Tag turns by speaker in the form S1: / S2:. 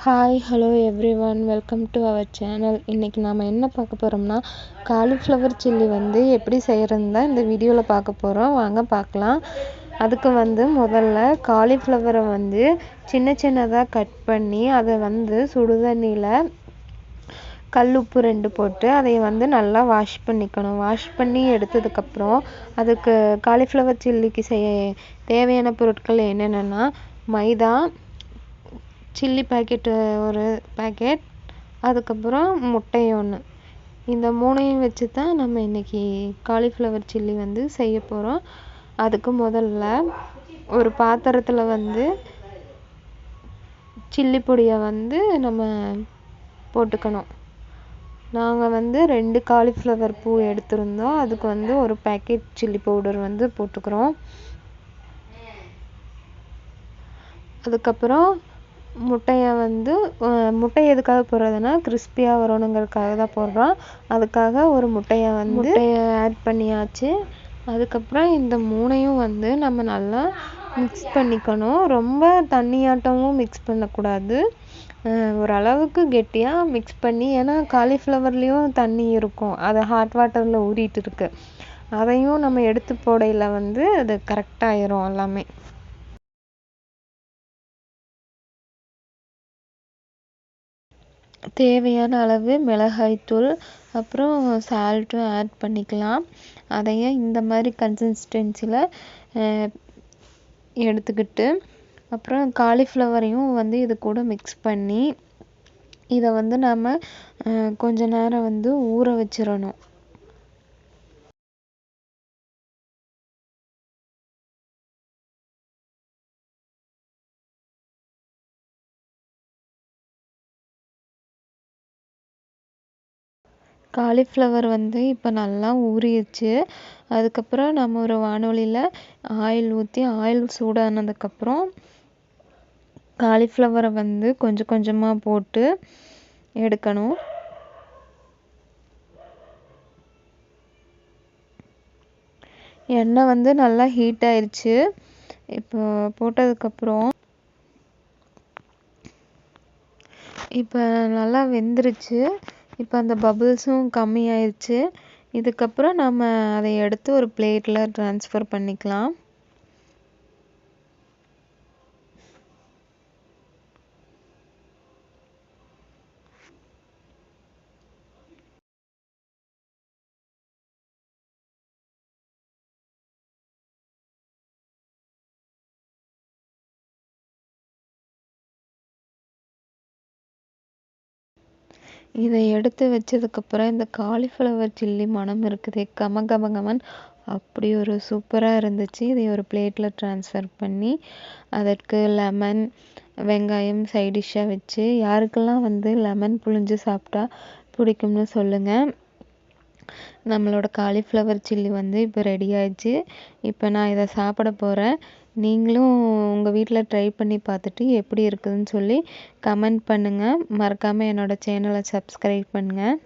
S1: Hi hello everyone, welcome to our channel. இன்றைக்கி நாம் என்ன பார்க்க போகிறோம்னா காலிஃப்ளவர் சில்லி எப்படி செய்கிறதுன்னு தான் இந்த வீடியோவில் பார்க்க போகிறோம். வாங்க பார்க்கலாம். அதுக்கு முதல்ல காலிஃப்ளவரை சின்ன சின்னதாக கட் பண்ணி அதை சுடுதண்ணியில் கல்லுப்பு 2 போட்டு அதை நல்லா வாஷ் பண்ணிக்கணும். வாஷ் பண்ணி எடுத்ததுக்கப்புறம் அதுக்கு காலிஃப்ளவர் சில்லிக்கு தேவையான பொருட்கள் என்னென்னா மைதா, சில்லி பாக்கெட்டு ஒரு பாக்கெட், அதுக்கப்புறம் முட்டை 1. இந்த 3ஐயும் வச்சு தான் நம்ம இன்றைக்கி காலிஃப்ளவர் சில்லி செய்ய போகிறோம். அதுக்கு முதல்ல ஒரு பாத்திரத்தில் சில்லி பொடியை நம்ம போட்டுக்கணும். நாங்கள் 2 காலிஃப்ளவர் பூ எடுத்திருந்தோம். அதுக்கு ஒரு பேக்கெட் சில்லி பவுடர் போட்டுக்கிறோம். அதுக்கப்புறம் முட்டையை முட்டை எதுக்காக போடுறதுன்னா கிறிஸ்பியாக வரணுங்கிறதுக்காக தான் போடுறோம். அதுக்காக ஒரு முட்டையை ஆட் பண்ணியாச்சு. அதுக்கப்புறம் இந்த 3ஐயும் நம்ம நல்லா மிக்ஸ் பண்ணிக்கணும். ரொம்ப தண்ணியாட்டமும் மிக்ஸ் பண்ணக்கூடாது, ஓரளவுக்கு கெட்டியாக மிக்ஸ் பண்ணி, ஏன்னா காலிஃப்ளவர்லேயும் தண்ணி இருக்கும், அதை ஹாட் வாட்டரில் ஊறிட்டு இருக்கு. அதையும் நம்ம எடுத்து போடையில் அது கரெக்டாகிடும் எல்லாமே. தேவையான அளவு மிளகாய்த்தூள் அப்புறம் சால்ட்டும் ஆட் பண்ணிக்கலாம். அதையும் இந்த மாதிரி கன்சிஸ்டன்சியில் எடுத்துக்கிட்டு அப்புறம் காலிஃப்ளவரையும் இது கூட மிக்ஸ் பண்ணி இதை நம்ம கொஞ்ச நேரம் ஊற வச்சிடணும். காலிஃப்ளவர் இப்போ நல்லா ஊறிடுச்சு. அதுக்கப்புறம் நம்ம ஒரு வானொலியில் ஆயில் ஊற்றி ஆயில் சூடானதுக்கப்புறம் காலிஃப்ளவரை கொஞ்சம் கொஞ்சமாக போட்டு எடுக்கணும். எண்ணெய் நல்லா ஹீட் ஆயிடுச்சு. இப்போ போட்டதுக்கப்புறம் இப்போ நல்லா வெந்துருச்சு. இப்போ அந்த பபிள்ஸும் கம்மியாயிடுச்சு. இதுக்கப்புறம் நம்ம அதை எடுத்து ஒரு பிளேட்டில் ட்ரான்ஸ்ஃபர் பண்ணிக்கலாம். இதை எடுத்து வச்சதுக்கப்புறம் இந்த காலிஃப்ளவர் சில்லி மணம் இருக்குது, கமகமகமன் அப்படி ஒரு சூப்பராக இருந்துச்சு. இதை ஒரு பிளேட்டில் ட்ரான்ஸ்ஃபர் பண்ணி அதற்கு லெமன், வெங்காயம் சைடிஷ்ஷாக வச்சு, யாருக்கெல்லாம் லெமன் புழிஞ்சு சாப்பிட்டா பிடிக்கும்னு சொல்லுங்கள். நம்மளோட காலிஃப்ளவர் சில்லி இப்போ ரெடி ஆயிடுச்சு. இப்போ நான் இதை சாப்பிட போகிறேன். நீங்களும் உங்கள் வீட்டில் ட்ரை பண்ணி பார்த்துட்டு எப்படி இருக்குதுன்னு சொல்லி கமெண்ட் பண்ணுங்கள். மறக்காமல் என்னோடய சேனலை சப்ஸ்கிரைப் பண்ணுங்கள்.